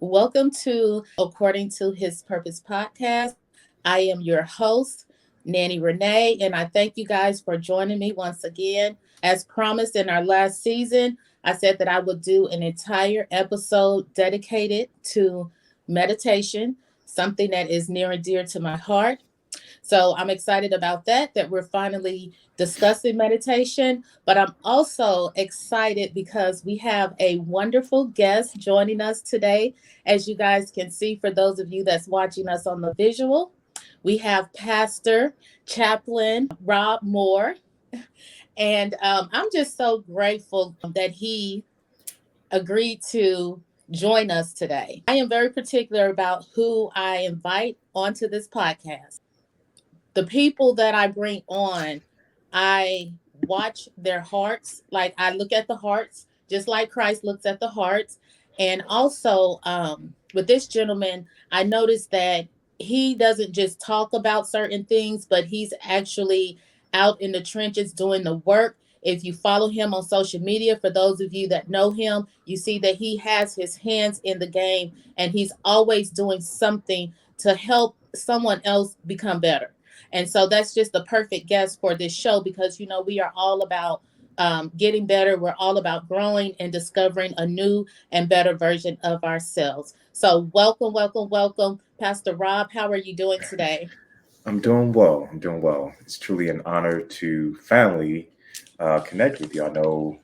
Welcome to According to His Purpose podcast. I am your host, Nanny Renee, and I thank you guys for joining me once again. As promised in our last season, I said that I would do an entire episode dedicated to meditation, something that is near and dear to my heart. So I'm excited about that we're finally discussing meditation. But I'm also excited because we have a wonderful guest joining us today. As you guys can see, for those of you that's watching us on the visual, we have Pastor Chaplain Rob Moore. And I'm just so grateful that he agreed to join us today. I am very particular about who I invite onto this podcast. The people that I bring on, I watch their hearts. Like I look at the hearts, just like Christ looks at the hearts. And also, with this gentleman, I noticed that he doesn't just talk about certain things, but he's actually out in the trenches doing the work. If you follow him on social media, for those of you that know him, you see that he has his hands in the game and he's always doing something to help someone else become better. And so that's just the perfect guest for this show because, we are all about getting better. We're all about growing and discovering a new and better version of ourselves. So welcome, welcome, welcome, Pastor Rob. How are you doing today? I'm doing well. I'm doing well. It's truly an honor to finally connect with you. I know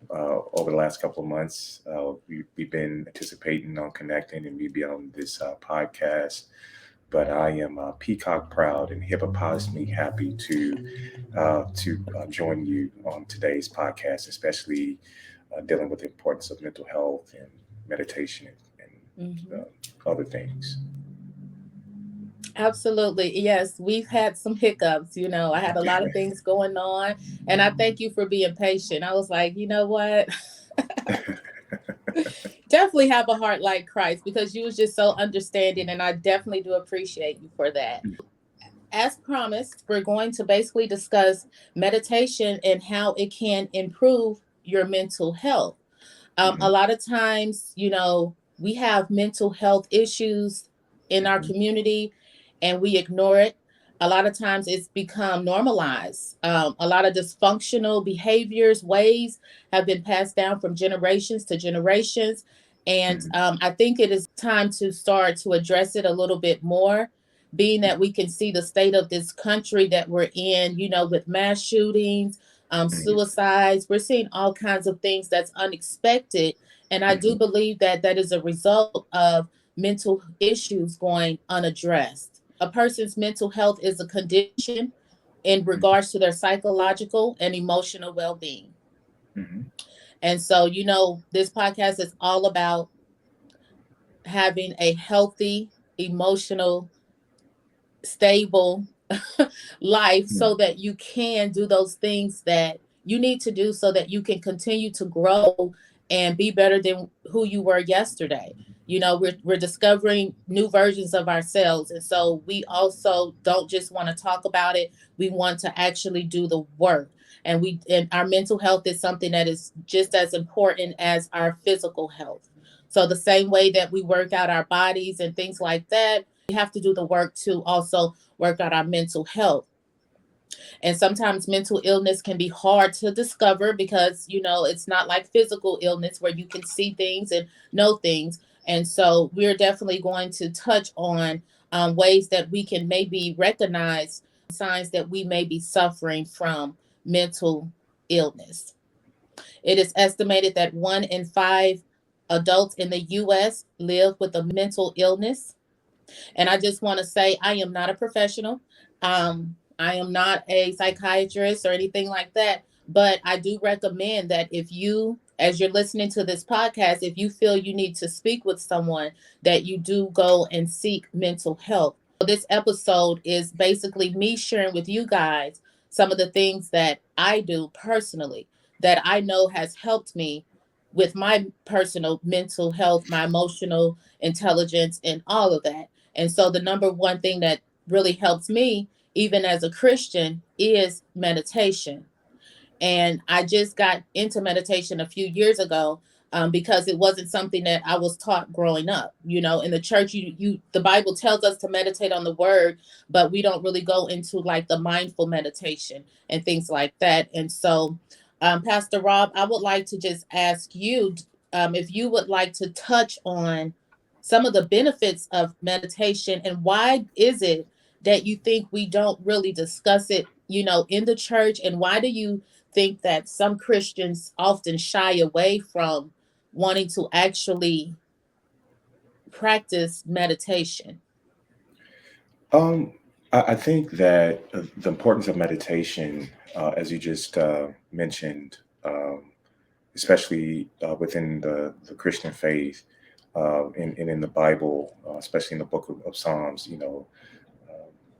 over the last couple of months, we've been anticipating on connecting and maybe on this podcast. But I am peacock proud and hippopotamously happy to join you on today's podcast, especially dealing with the importance of mental health and meditation and other things. Absolutely. Yes, we've had some hiccups. I had a lot of things going on, and I thank you for being patient. I was like, you know what? Definitely have a heart like Christ because you was just so understanding, and I definitely do appreciate you for that. As promised, we're going to basically discuss meditation and how it can improve your mental health. A Mhm, lot of times, we have mental health issues in our mhm, community and we ignore it. A lot of times it's become normalized. A lot of dysfunctional behaviors, ways have been passed down from generations to generations. And mhm, I think it is time to start to address it a little bit more, being that we can see the state of this country that we're in, with mass shootings, mhm, suicides. We're seeing all kinds of things that's unexpected. And I do mhm, believe that that is a result of mental issues going unaddressed. A person's mental health is a condition in mhm, regards to their psychological and emotional well being. mhm, And so, this podcast is all about having a healthy, emotional, stable life mhm, so that you can do those things that you need to do so that you can continue to grow and be better than who you were yesterday. We're discovering new versions of ourselves. And so we also don't just want to talk about it. We want to actually do the work. And our mental health is something that is just as important as our physical health. So the same way that we work out our bodies and things like that, we have to do the work to also work out our mental health. And sometimes mental illness can be hard to discover because, it's not like physical illness where you can see things and know things. And so we're definitely going to touch on ways that we can maybe recognize signs that we may be suffering from mental illness. It is estimated that 1 in 5 adults in the US live with a mental illness. And I just want to say, I am not a professional. I am not a psychiatrist or anything like that. But I do recommend that if you, as you're listening to this podcast, if you feel you need to speak with someone, that you do go and seek mental health. This episode is basically me sharing with you guys some of the things that I do personally that I know has helped me with my personal mental health, my emotional intelligence, and all of that. And so the number one thing that really helps me, even as a Christian, is meditation. And I just got into meditation a few years ago. because it wasn't something that I was taught growing up. In the church, the Bible tells us to meditate on the word, but we don't really go into like the mindful meditation and things like that. And so, Pastor Rob, I would like to just ask you if you would like to touch on some of the benefits of meditation, and why is it that you think we don't really discuss it, in the church, and why do you think that some Christians often shy away from wanting to actually practice meditation? Um, I think that the importance of meditation, as you just mentioned, especially within the Christian faith, and in the Bible, especially in the book of Psalms, uh, you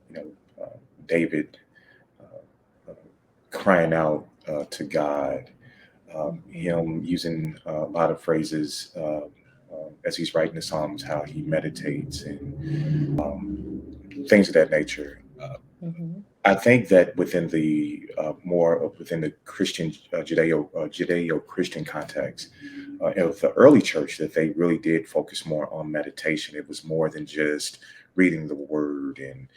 know, David uh, crying out to God, him using a lot of phrases as he's writing the Psalms, how he meditates and things of that nature. Mm-hmm. I think that within the within the Christian Judeo Christian context of the early church, that they really did focus more on meditation. It was more than just reading the word and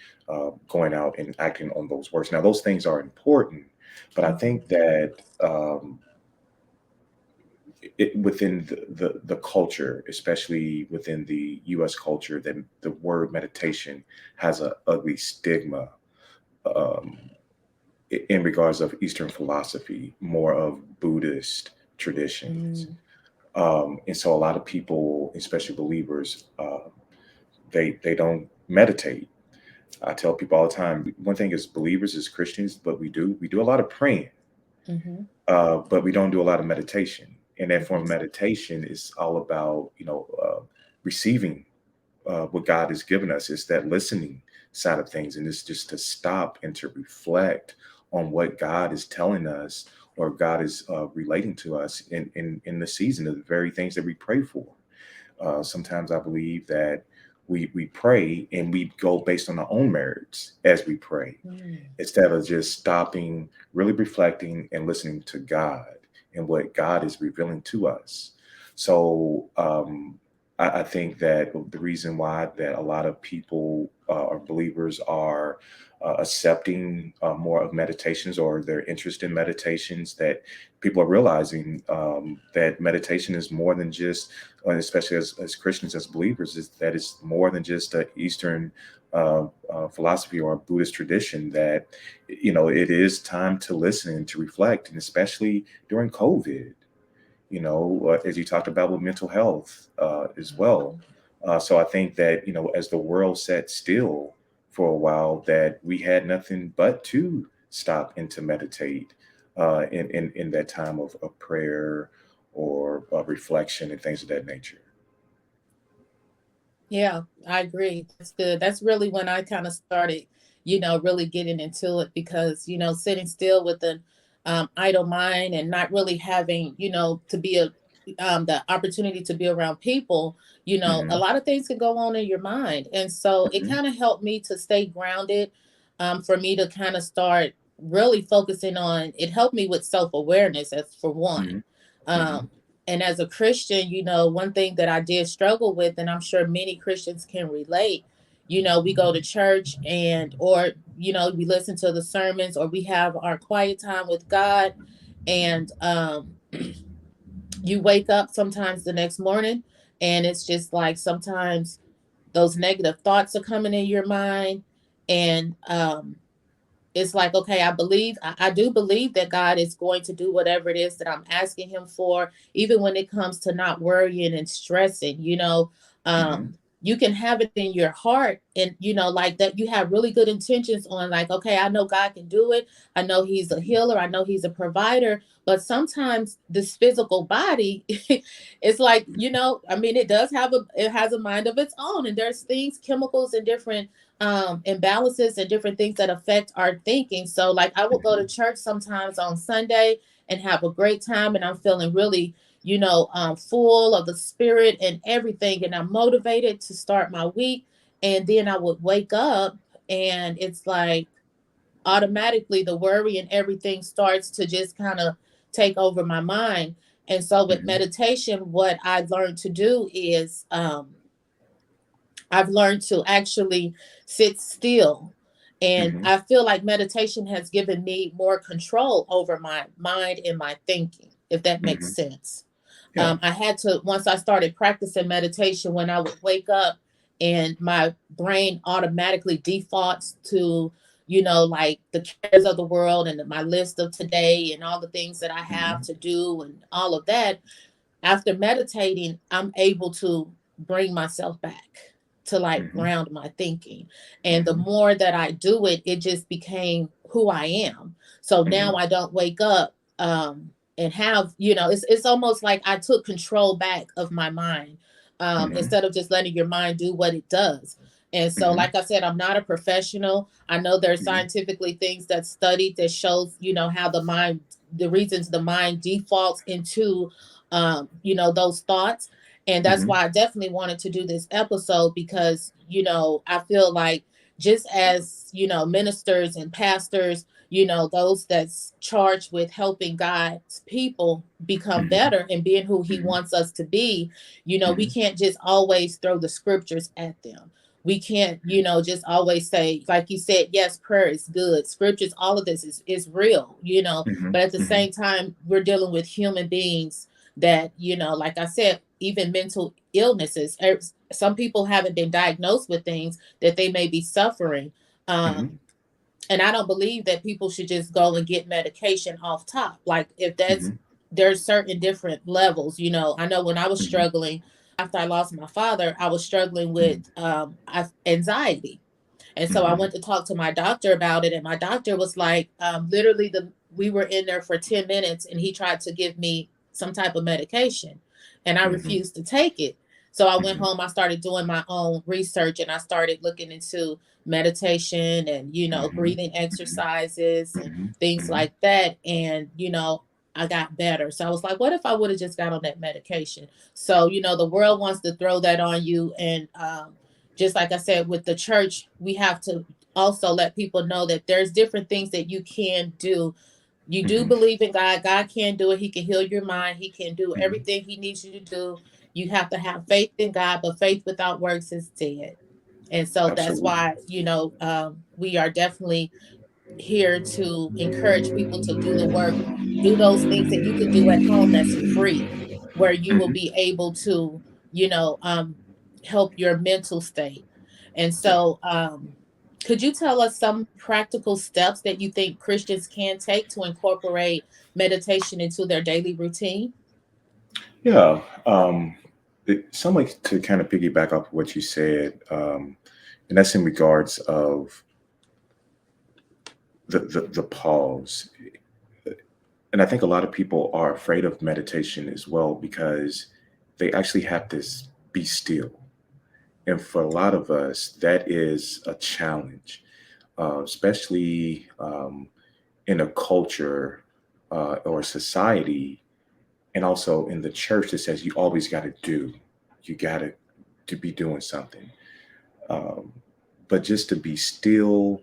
going out and acting on those words. Now, those things are important, but I think that within the culture, especially within the U.S. culture, that the word meditation has a ugly stigma um, in regards of Eastern philosophy, more of Buddhist traditions. Mm-hmm. And so a lot of people, especially believers, they don't meditate. I tell people all the time, one thing is believers as Christians, but we do a lot of praying, Mm-hmm. but we don't do a lot of meditation. And that form of meditation is all about receiving what God has given us. It's that listening side of things, and it's just to stop and to reflect on what God is telling us, or God is relating to us in the season of the very things that we pray for. Sometimes I believe that we pray and we go based on our own merits as we pray, Mm-hmm. instead of just stopping, really reflecting and listening to God and what God is revealing to us. So I think that the reason why that a lot of people or believers are accepting more of meditations, or their interest in meditations, that people are realizing that meditation is more than just, and especially as Christians, as believers, is that it's more than just an Eastern philosophy or a Buddhist tradition. That it is time to listen and to reflect, and especially during COVID, as you talked about with mental health as well. So I think that, as the world sat still for a while, that we had nothing but to stop and to meditate in that time of prayer, or reflection and things of that nature. Yeah, I agree. That's good. That's really when I kind of started, really getting into it, because, sitting still with an idle mind and not really having, to be the opportunity to be around people, a Hmm. lot of things can go on in your mind. And so it Hmm. kind of helped me to stay grounded, for me to kind of start really focusing on it. Helped me with self-awareness, as for one. Hmm. Hmm. Um, and as a Christian, one thing that I did struggle with, and I'm sure many Christians can relate, we go to church, or, we listen to the sermons, or we have our quiet time with God. And you wake up sometimes the next morning, and it's just like sometimes those negative thoughts are coming in your mind. And it's like, okay, I do believe that God is going to do whatever it is that I'm asking him for, even when it comes to not worrying and stressing. Hmm. You can have it in your heart, and, like that, you have really good intentions on, like, okay, I know God can do it. I know he's a healer. I know he's a provider. But sometimes this physical body, it's like, I mean, it has a mind of its own, and there's things, chemicals, and different imbalances and different things that affect our thinking. So, like, I will go to church sometimes on Sunday and have a great time, and I'm feeling really, full of the spirit and everything, and I'm motivated to start my week. And then I would wake up, and it's like automatically the worry and everything starts to just kind of take over my mind. And so with Mm-hmm. meditation, what I've learned to do is I've learned to actually sit still. And Mm-hmm. I feel like meditation has given me more control over my mind and my thinking, if that makes Mm-hmm. sense. Yeah. I had to, once I started practicing meditation, when I would wake up and my brain automatically defaults to, like the cares of the world and my list of today and all the things that I have Mm-hmm. to do and all of that. After meditating, I'm able to bring myself back to like Mm-hmm. ground my thinking. And the Mm-hmm. more that I do it, it just became who I am. So now Mm-hmm. I don't wake up and have, it's almost like I took control back of my mind, Mm-hmm. instead of just letting your mind do what it does. And so, Mm-hmm. like I said, I'm not a professional. I know there's Mm-hmm. scientifically things that studied that shows, how the reasons the mind defaults into those thoughts. And that's Mm-hmm. why I definitely wanted to do this episode because, I feel like just as, ministers and pastors, those that's charged with helping God's people become Mm-hmm. better and being who he Mm-hmm. wants us to be, we Mm-hmm. can't just always throw the scriptures at them. We can't, just always say, like you said, yes, prayer is good. Scriptures, all of this is real, Mm-hmm. but at the Mm-hmm. same time, we're dealing with human beings that, like I said, even mental illnesses. Some people haven't been diagnosed with things that they may be suffering. Mm-hmm. And I don't believe that people should just go and get medication off top. Like if that's, Mm-hmm. there's certain different levels. I know when I was Mm-hmm. struggling after I lost my father, I was struggling with anxiety. And so I Mm-hmm. went to talk to my doctor about it, and my doctor was like, literally, we were in there for 10 minutes, and he tried to give me some type of medication, and I Mm-hmm. refused to take it. So I went Mm-hmm. home. I started doing my own research, and I started looking into meditation and Mm-hmm. breathing exercises and Mm-hmm. things Mm-hmm. like that. And I got better. So I was like, what if I would have just got on that medication? So the world wants to throw that on you, and just like I said, with the church, we have to also let people know that there's different things that you can do. You do Mm-hmm. believe in God. God can do it. He can heal your mind. He can do Mm-hmm. everything he needs you to do. You have to have faith in God, but faith without works is dead. And so that's Absolutely. why, we are definitely here to encourage people to do the work, do those things that you can do at home that's free, where you will Mm-hmm. be able to, you know, um, help your mental state. And Yeah. so, could you tell us some practical steps that you think Christians can take to incorporate meditation into their daily routine? Yeah. Some like to kind of piggyback off what you said, and that's in regards of the pause. And I think a lot of people are afraid of meditation as well because they actually have to be still. And for a lot of us, that is a challenge, especially in a culture or society, and also in the church that says you always got to do, you got to be doing something. Um, but just to be still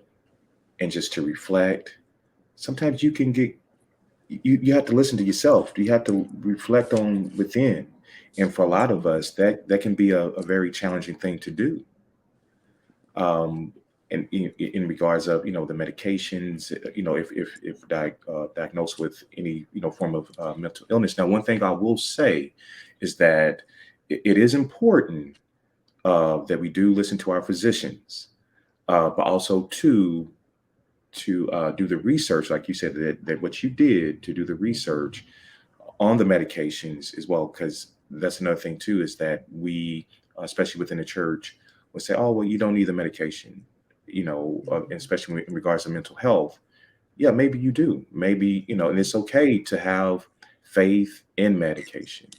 and just to reflect, sometimes you can get you have to listen to yourself. You have to reflect on within. And for a lot of us, that can be a very challenging thing to do. Um, and in regards of the medications, if diagnosed with any form of mental illness. Now, one thing I will say is that it is important that we do listen to our physicians, but also to do the research, like you said, that what you did to do the research on the medications as well, because that's another thing too, is that we, especially within the church, would say, oh, well, you don't need the medication, and especially in regards to mental health. Yeah, maybe you do. Maybe, and it's okay to have faith in medication.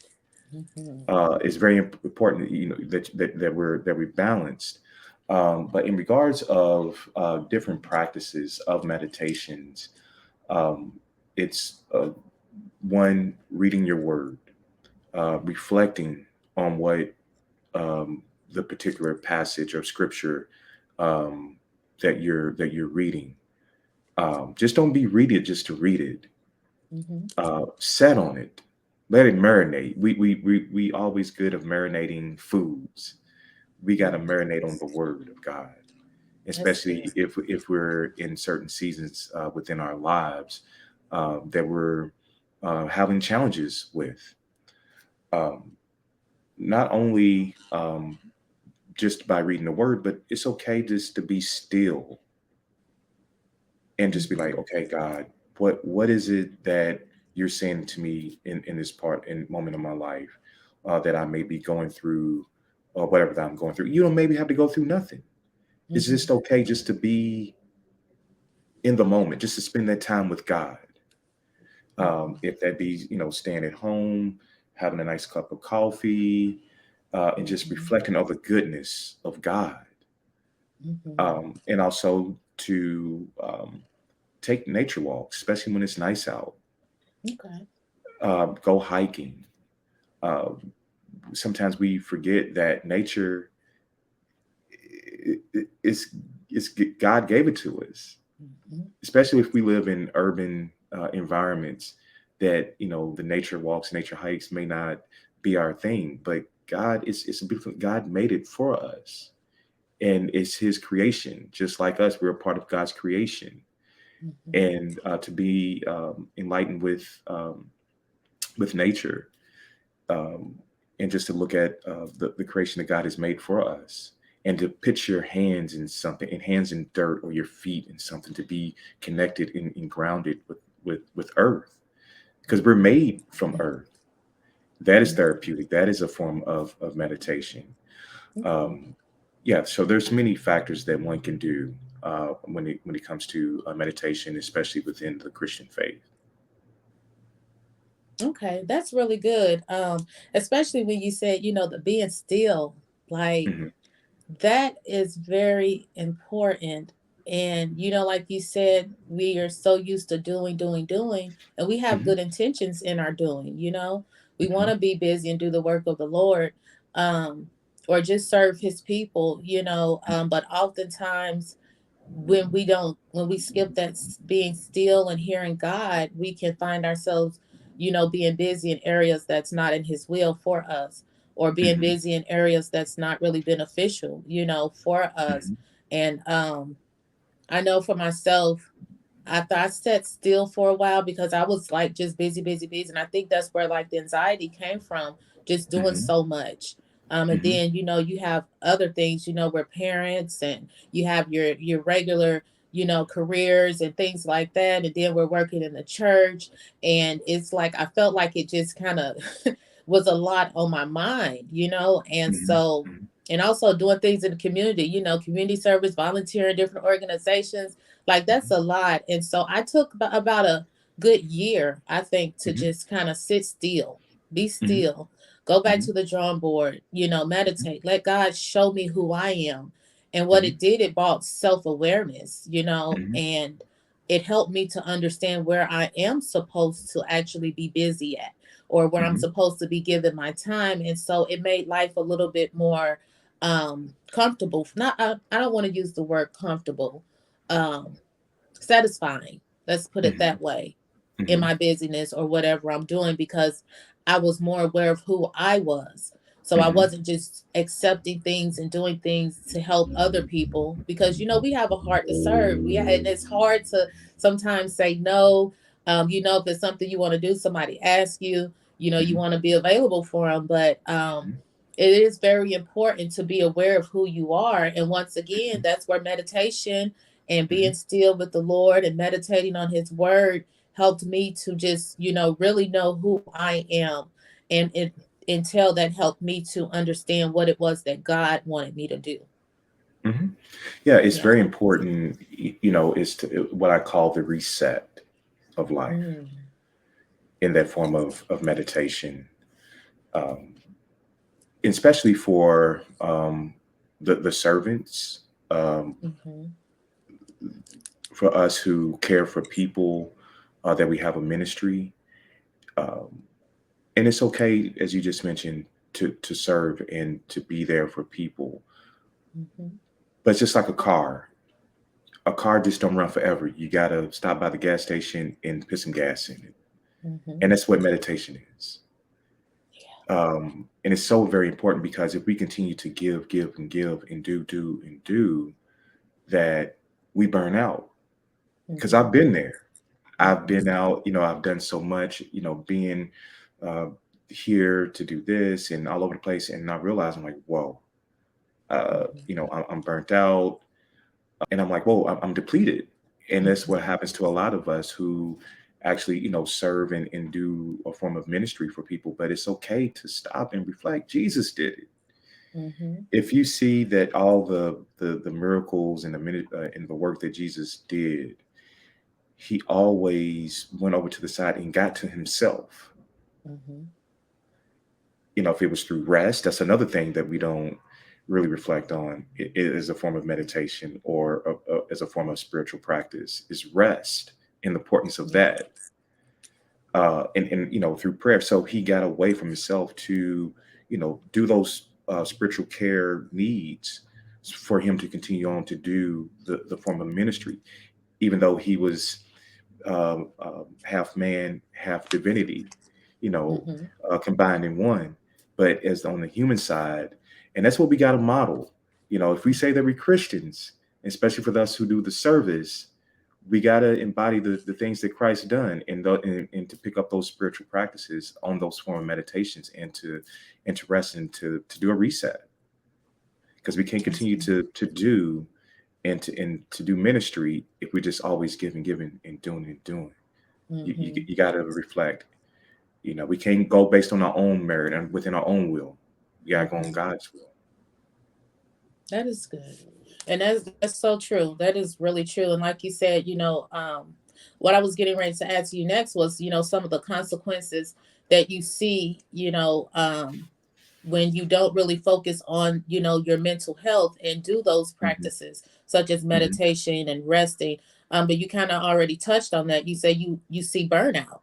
Mhm. It's very important, that we balanced. But in regards of different practices of meditations, um, it's one, reading your word, reflecting on what the particular passage of scripture um, that you're reading. Just don't be read it just to read it. Mhm. Set on it, let it marinate. We always good of marinating foods. We got to marinate on the word of God, That's good. especially if we're in certain seasons within our lives that we're having challenges with. Um, Not only just by reading the word, but it's okay just to be still and just be like, Mhm. okay, God, what is it that you're saying to me in this part and moment of my life that I may be going through or whatever that I'm going through? You don't maybe have to go through nothing. It's just Mhm. okay just to be in the moment, just to spend that time with God. Mhm. If that be, staying at home, having a nice cup of coffee, and just Mhm. reflecting on the goodness of God. Mhm. And also to take nature walks, especially when it's nice out. Okay. Go hiking. Uh, Sometimes we forget that nature is God gave it to us, Mhm. especially if we live in urban environments. That the nature walks, nature hikes may not be our thing, but God is it's a beautiful. God made it for us, and it's His creation. Just like us, we're a part of God's creation, Mhm. and to be enlightened with nature, um, and just to look at the creation that God has made for us, and to put your hands in something, and hands in dirt, or your feet in something, to be connected and grounded with earth, because we're made from earth. That is Mhm. therapeutic. That is a form of meditation. Okay. Um, yeah, so there's many factors that one can do when it comes to meditation, especially within the Christian faith. Okay, that's really good. Especially when you said, the being still, like Hmm. that is very important. And like you said, we are so used to doing, and we have Hmm. good intentions in our doing. We want Hmm. to be busy and do the work of the Lord, um, or just serve his people. But oftentimes when we skip that being still and hearing God, we can find ourselves, being busy in areas that's not in his will for us, or being Hmm. busy in areas that's not really beneficial, for us. Hmm. And I know for myself, after I sat still for a while because I was like just busy, busy, busy. And I think that's where like the anxiety came from, just doing Hmm. so much. And Hmm. then, you have other things, we're parents and you have your regular, careers and things like that. And then we're working in the church. And it's like I felt like it just kind of was a lot on my mind. And so Hmm. and also doing things in the community, community service, volunteering, different organizations, like that's Hmm. a lot. And so I took about a good year, I think, to Hmm. just kind of sit still, be Hmm. still, go back Hmm. to the drawing board, meditate, let God show me who I am. And what Hmm. it did, it brought self-awareness, Hmm. and it helped me to understand where I am supposed to actually be busy at, or where I'm Hmm. supposed to be giving my time. And so it made life a little bit more comfortable. Not I don't want to use the word comfortable. Um Satisfying. Let's put it Hmm. that way, in Hmm. my busyness or whatever I'm doing, because I was more aware of who I was. So I Hmm. wasn't just accepting things and doing things to help other people, because we have a heart to serve. And it's hard to sometimes say no. If it's something you want to do, somebody asks you, you Hmm. want to be available for them, but it is very important to be aware of who you are. And once again, that's where meditation and being Hmm. still with the Lord and meditating on his word helped me to just, really know who I am. And until that helped me to understand what it was that God wanted me to do. Hmm. Yeah, it's Yeah. very important. Is to what I call the reset of life Mm, in that form of meditation, um, especially for the servants, mm-hmm, for us who care for people, that we have a ministry. Um, and it's okay, as you just mentioned, to serve and to be there for people. mm-hmm, But it's just like a car. A car just don't run forever. You gotta stop by the gas station and put some gas in it. mm-hmm, And that's what meditation is. And it's so very important, because if we continue to give and give and do, that we burn out. Because I've been there. I've been out, I've done so much, being uh, here to do this and all over the place. And I realize, I'm like, whoa, I'm burnt out. And I'm like, whoa, I'm depleted. And that's what happens to a lot of us who actually, serve and do a form of ministry for people. But it's okay to stop and reflect. Jesus did it. Mm-hmm. If you see that all the miracles and and the work that Jesus did, he always went over to the side and got to himself. Mm-hmm. If it was through rest, that's another thing that we don't really reflect on. It is a form of meditation, or as a form of spiritual practice, is rest and the importance of Yeah. that. And through prayer. So he got away from himself to, do those spiritual care needs, for him to continue on to do the form of ministry, even though he was half man, half divinity, you know, Mm-hmm. combined in one. But as on the human side, and that's what we got to model. If we say that we're Christians, especially for us who do the service, we got to embody the things that Christ done, and to pick up those spiritual practices on those form of meditations, and to rest, and to do a reset, because we can't That's continue good. to do and to do ministry if we're just always giving and doing. Mm-hmm. You got to reflect. We can't go based on our own merit and within our own will. We got to go on Mm-hmm. God's will. That is good. And that's so true. That is really true. And like you said, what I was getting ready to ask you next was, some of the consequences that you see, when you don't really focus on, your mental health and do those Hmm. practices such as Hmm. meditation and resting. But you kind of already touched on that. You say you see burnout.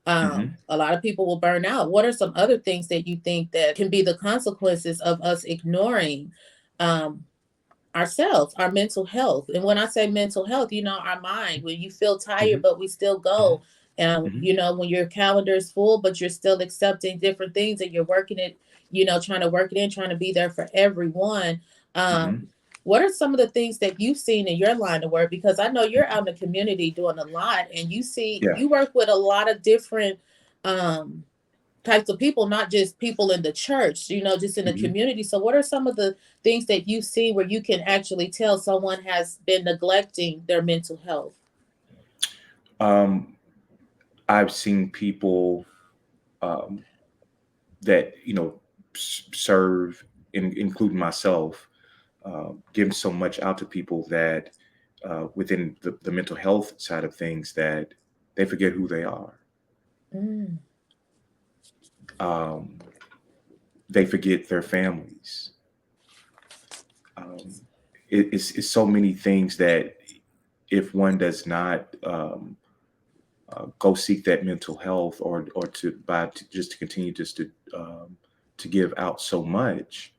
Hmm. A lot of people will burn out. What are some other things that you think that can be the consequences of us ignoring um, ourselves, our mental health? And when I say mental health, our mind, when you feel tired, Hmm. but we still Hmm. go. Hmm. When your calendar is full, but you're still accepting different things and you're working it, trying to work it in, trying to be there for everyone. Hmm. What are some of the things that you've seen in your line of work? Because I know you're out in the community doing a lot, and Yeah. you work with a lot of different um, types of people, not just people in the church, just in the Hmm. community. So, what are some of the things that you see where you can actually tell someone has been neglecting their mental health? Um, I've seen people um, that serve, including myself, give so much out to people that within the mental health side of things, that they forget who they are. Mm, Um, they forget their families. Um, it's so many things that, if one does not go seek that mental health, or just to continue, just to give out so much,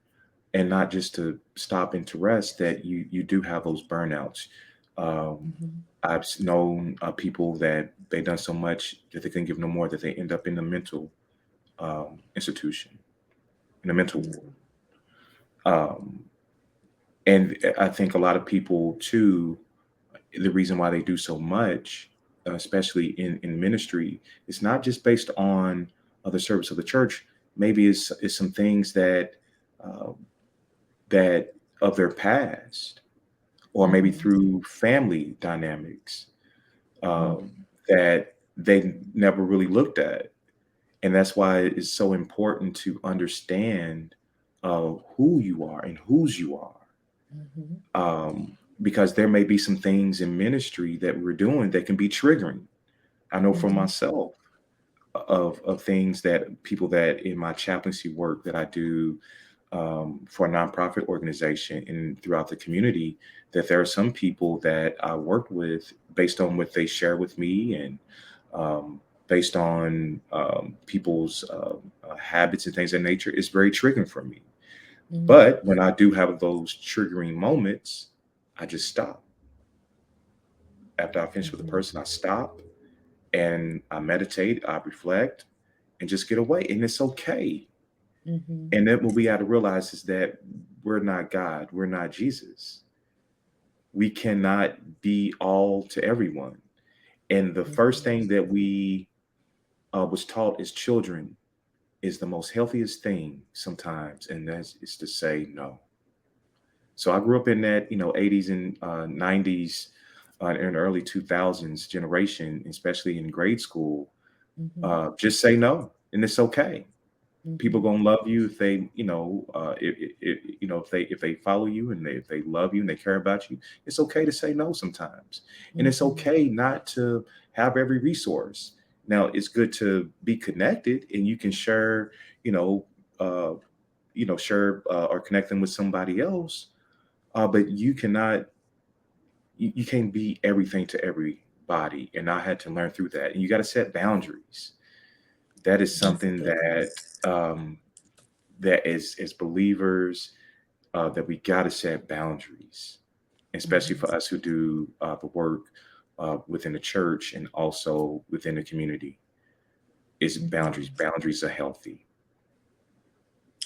and not just to stop and to rest, that you do have those burnouts. Um, mhm, I've known people that they done so much that they can give no more, that they end up in the mental institution, in a mental ward. mhm, Um, and I think a lot of people too, the reason why they do so much, especially in ministry, is not just based on the service of the church. Maybe it's some things uh, that of their past, or maybe mhm, through family dynamics, um, mhm, that they never really looked at. And that's why it's so important to understand who you are and whose you are. mhm, Because there may be some things in ministry that we're doing that can be triggering. I know for mhm, myself, of things that people that in my chaplaincy work that I do, for a nonprofit organization and throughout the community, that there are some people that I worked with, based on what they share with me, and based on people's habits and things of that nature, is very triggering for me. mhm, But when I do have those triggering moments, I just stop. After I finish with the mhm, person, I stop and I meditate, I reflect, and just get away. And it's okay. Mm-hmm. And then what we got to realize is that we're not God, we're not Jesus. We cannot be all to everyone. And the first thing that we was taught as children is the most healthiest thing sometimes, and that is to say no. So I grew up in that, 80s and 90s and early 2000s generation, especially in grade school. Mm-hmm. Just say no, and it's okay. People Mm-hmm. gonna love you if they, if they follow you and if they love you and they care about you. It's okay to say no sometimes, and it's Mm-hmm. okay not to have every resource. Now, it's good to be connected, and you can share, you know, uh, share or connect them with somebody else. But you can't be everything to everybody, and I had to learn through that. And you got to set boundaries. That is That's a something good one. that as believers, that we got to set boundaries, especially Mm-hmm. for us who do the work within the church and also within the community. Is boundaries. Mm-hmm. Boundaries are healthy.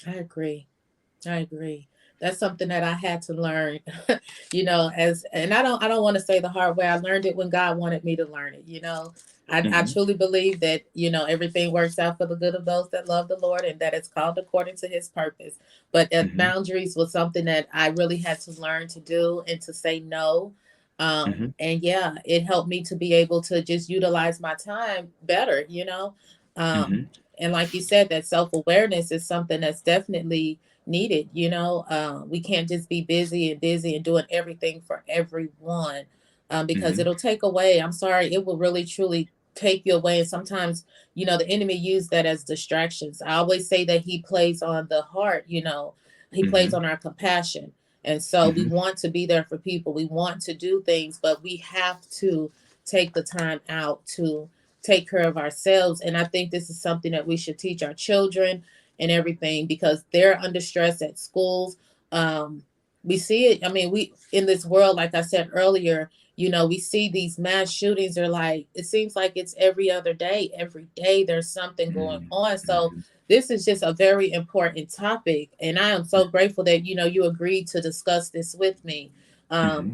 I agree. I agree. That's something that I had to learn, as and I don't want to say the hard way. I learned it when God wanted me to learn it. I Hmm. truly believe that, everything works out for the good of those that love the Lord and that it's called according to his purpose. But Hmm. boundaries was something that I really had to learn to do and to say no. Hmm. And yeah, it helped me to be able to just utilize my time better. Um, Hmm. and like you said, that self-awareness is something that's definitely needed. We can't just be busy and busy and doing everything for everyone, because Hmm. it'll take away. I'm sorry, it will really truly take you away. And sometimes, the enemy use that as distractions. I always say that he plays on the heart. He plays Hmm. on our compassion. And so we Hmm. want to be there for people, we want to do things, but we have to take the time out to take care of ourselves. And I think this is something that we should teach our children and everything, because they're under stress at schools. Um, we see it. I mean, we in this world, like I said earlier, we see these mass shootings are like, it seems like it's every other day. Every day there's something going on. So Hmm. this is just a very important topic. And I am so grateful that, you agreed to discuss this with me. Um, Hmm.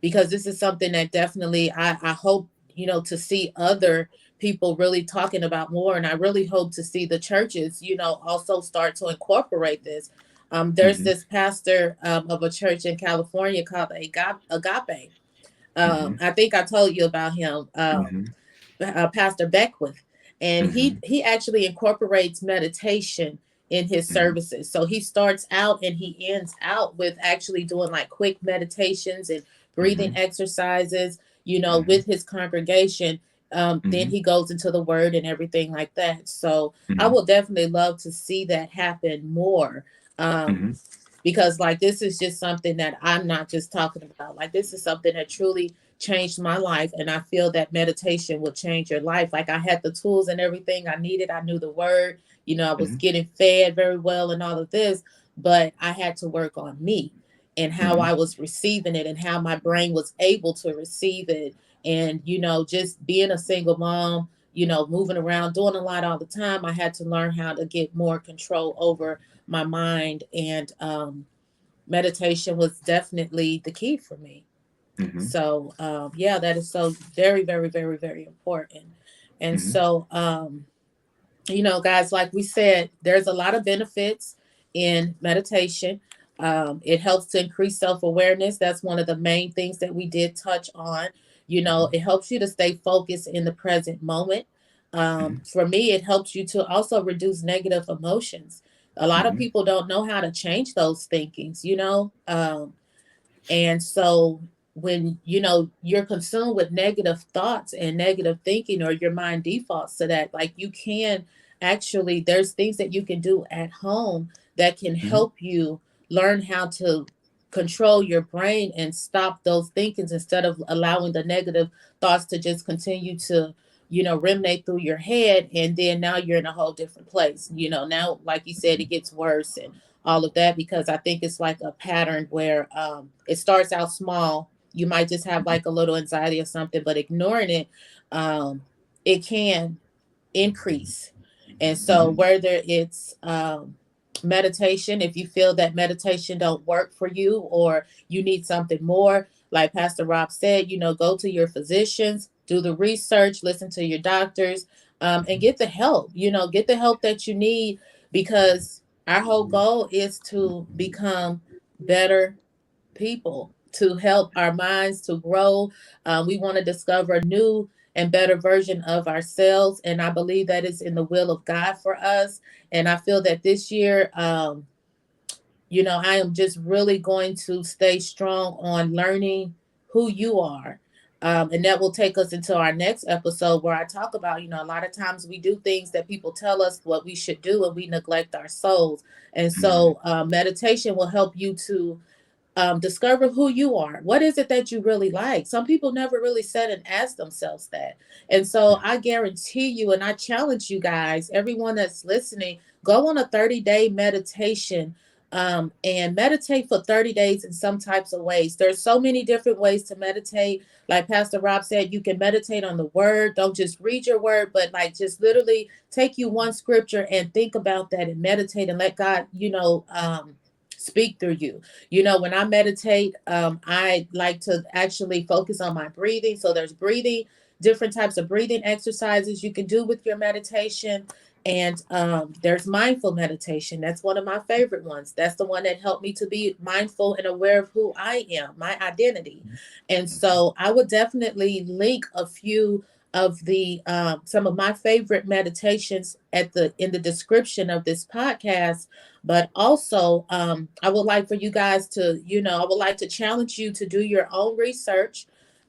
because this is something that definitely I hope, to see other people really talking about more. And I really hope to see the churches, also start to incorporate this. There's Hmm. this pastor of a church in California called Agape. Hmm. I think I told you about him. Hmm. Pastor Beckwith, and he Hmm. he actually incorporates meditation in his Hmm. services. So he starts out and he ends out with actually doing like quick meditations and breathing Hmm. exercises, Hmm. with his congregation. Then Hmm. he goes into the word and everything like that. So I Hmm. will definitely love to see that happen more. Um, Hmm. because like this is just something that I'm not just talking about. Like this is something that truly changed my life, and I feel that meditation will change your life. Like I had the tools and everything I needed. I knew the word. I was Hmm. getting fed very well and all of this, but I had to work on me and how Hmm. I was receiving it and how my brain was able to receive it. And just being a single mom, moving around, doing a lot all the time, I had to learn how to get more control over my mind. And meditation was definitely the key for me. Hmm. So yeah, that is so very, very, very, very important. And Hmm. so guys, like we said, there's a lot of benefits in meditation. It helps to increase self-awareness. That's one of the main things that we did touch on. It helps you to stay focused in the present moment. For me, it helps you to also reduce negative emotions. A lot of Hmm. people don't know how to change those thinkings. And so when you're consumed with negative thoughts and negative thinking, or your mind defaults to that, like you can actually, there's things that you can do at home that can Hmm. help you learn how to control your brain and stop those thinkings instead of allowing the negative thoughts to just continue to ruminate through your head. And then now you're in a whole different place. Now, like you said, it gets worse and all of that, because I think it's like a pattern where it starts out small. You might just have like a little anxiety or something, but ignoring it, it can increase. And so whether it's meditation, if you feel that meditation don't work for you or you need something more, like Pastor Rob said, go to your physicians, do the research, listen to your doctors, and get the help, get the help that you need, because our whole goal is to become better people, to help our minds to grow. We want to discover a new and better version of ourselves. And I believe that is in the will of God for us. And I feel that this year, I am just really going to stay strong on learning who you are. And that will take us into our next episode where I talk about, a lot of times we do things that people tell us what we should do and we neglect our souls. And so meditation will help you to discover who you are. What is it that you really like? Some people never really said and asked themselves that. And so I guarantee you, and I challenge you guys, everyone that's listening, go on a 30-day meditation, and meditate for 30 days in some types of ways. There's so many different ways to meditate. Like Pastor Rob said, you can meditate on the word. Don't just read your word, but like just literally take you one scripture and think about that and meditate and let God, speak through you. When I meditate, I like to actually focus on my breathing. So there's breathing, different types of breathing exercises you can do with your meditation. And there's mindful meditation. That's one of my favorite ones. That's the one that helped me to be mindful and aware of who I am, my identity. And so I would definitely link a few of the some of my favorite meditations in the description of this podcast. But also, I would like for you guys to, I would like to challenge you to do your own research,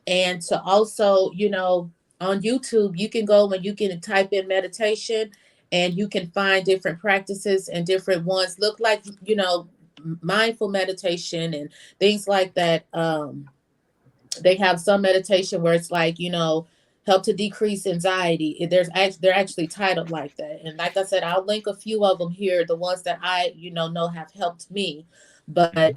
and to also, on YouTube, you can go and you can type in meditation and you can find different practices, and different ones look like, mindful meditation and things like that. They have some meditation where it's like, help to decrease anxiety. They're actually titled like that. And like I said, I'll link a few of them here, the ones that I, know have helped me. But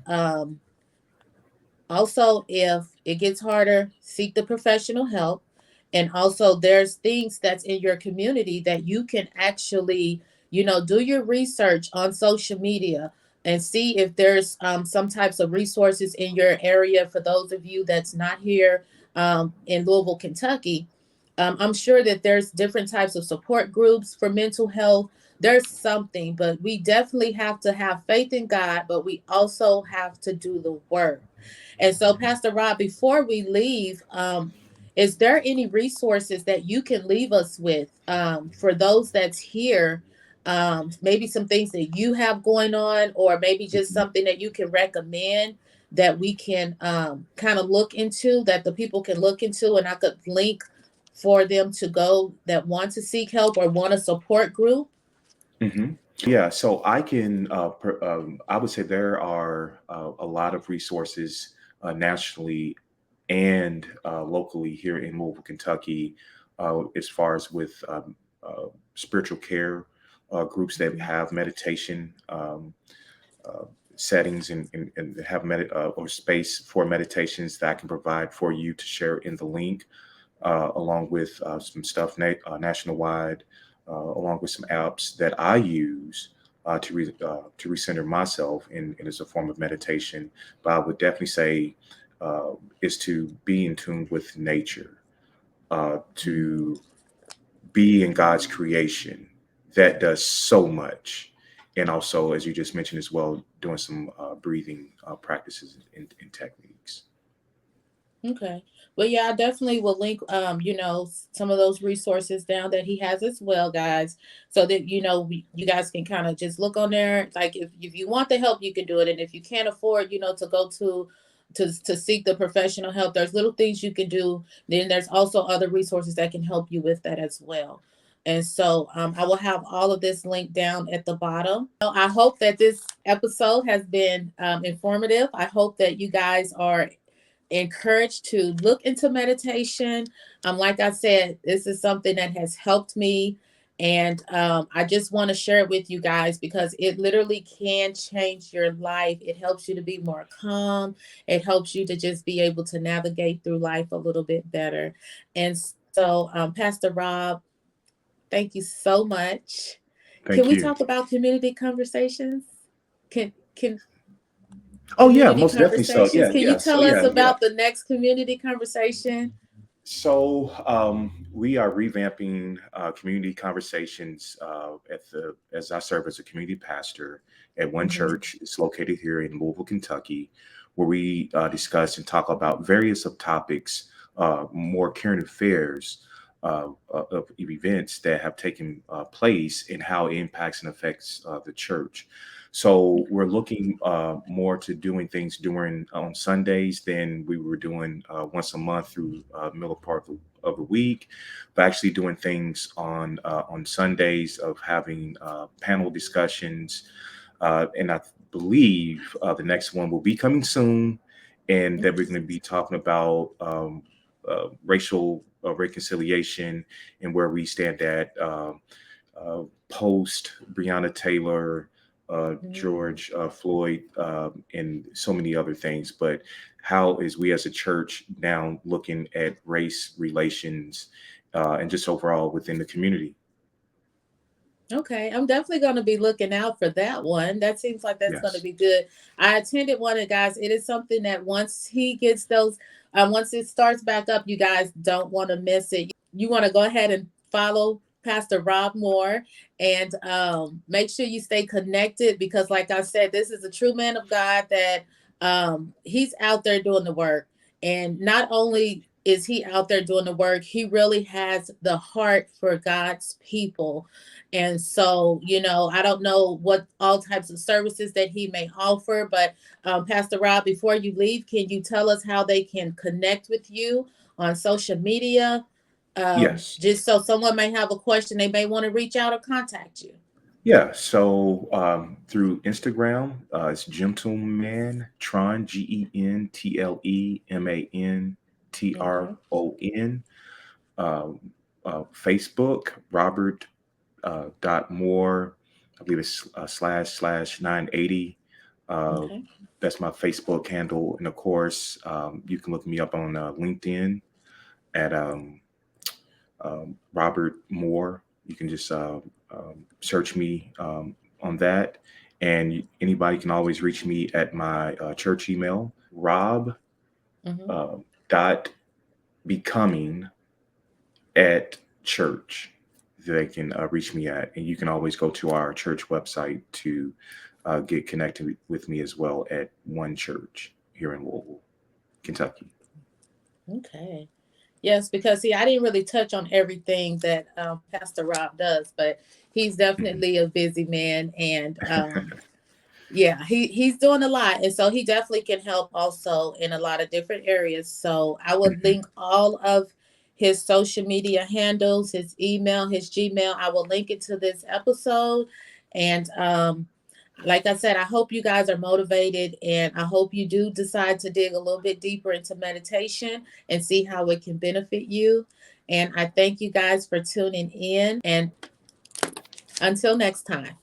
also, if it gets harder, seek the professional help. And also, there's things that's in your community that you can actually, do your research on social media and see if there's some types of resources in your area. For those of you that's not here in Louisville, Kentucky, I'm sure that there's different types of support groups for mental health. There's something, but we definitely have to have faith in God, but we also have to do the work. And so, Pastor Rob, before we leave, is there any resources that you can leave us with for those that's here? Maybe some things that you have going on, or maybe just something that you can recommend that we can kind of look into, that the people can look into, and I could link for them to go that want to seek help or want a support group? Mhm. Yeah, so I would say there are a lot of resources nationally and locally here in Louisville, Kentucky, as far as with spiritual care groups that Mhm. have meditation uh, settings and have or space for meditations that I can provide for you to share in the link, along with some stuff nationwide, along with some apps that I use to recenter myself in as a form of meditation. But I would definitely say is to be in tune with nature, to be in God's creation. That does so much. And also, as you just mentioned as well, doing some breathing practices and techniques. Okay. Well, yeah, I definitely will link, some of those resources down that he has as well, guys, so that, you guys can kind of just look on there. Like if you want the help, you can do it. And if you can't afford, to go to seek the professional help, there's little things you can do. Then there's also other resources that can help you with that as well. And so I will have all of this linked down at the bottom. I hope that this episode has been informative. I hope that you guys are encouraged to look into meditation. Like I said, this is something that has helped me. And I just want to share it with you guys because it literally can change your life. It helps you to be more calm. It helps you to just be able to navigate through life a little bit better. And so, Pastor Rob, thank you so much. Can Thank we you. talk about community conversations? Can Oh yeah, community most definitely. So conversations? yeah, Can you yeah. So tell us yeah, yeah. about the next community conversation? So we are revamping community conversations as I serve as a community pastor at one Hmm. church. It's located here in Louisville, Kentucky, where we discuss and talk about various of topics, more current affairs of events that have taken place and how it impacts and affects the church. So we're looking more to doing things during on Sundays than we were doing once a month through middle part of the week. But actually doing things on Sundays of having panel discussions, and I believe the next one will be coming soon, and that we're going to be talking about racial reconciliation and where we stand at post Breonna Taylor, George Floyd, and so many other things. But how is we as a church now looking at race relations and just overall within the community? Okay, I'm definitely going to be looking out for that one. That seems like that's going to Yes. be good. I attended one, and guys, it is something that once he gets those, once it starts back up, you guys don't want to miss it. You want to go ahead and follow Pastor Rob Moore, and make sure you stay connected because, like I said, this is a true man of God that he's out there doing the work. And not only is he out there doing the work, he really has the heart for God's people. And so, I don't know what all types of services that he may offer, but Pastor Rob, before you leave, can you tell us how they can connect with you on social media? Yes. Just so someone may have a question, they may want to reach out or contact you. Yeah. So through Instagram, it's Gentleman Tron, Okay. GentlemanTron. Uh, Facebook, Robert dot Moore. I believe it's / 980. Uh, Okay. that's my Facebook handle. And of course, you can look me up on LinkedIn at Robert Moore. You can just search me on that. And anybody can always reach me at my church email, rob Hmm. uh, dot becoming at church. They can reach me at. And you can always go to our church website to get connected with me as well at One Church here in Louisville, Kentucky. Okay. Yes, because see, I didn't really touch on everything that Pastor Rob does, but he's Mhm. definitely a busy man, and yeah, he's doing a lot, and so he definitely can help also in a lot of different areas. So I would Mhm. link all of his social media handles, his email, his Gmail. I will link it to this episode, and like I said, I hope you guys are motivated, and I hope you do decide to dig a little bit deeper into meditation and see how it can benefit you. And I thank you guys for tuning in, and until next time.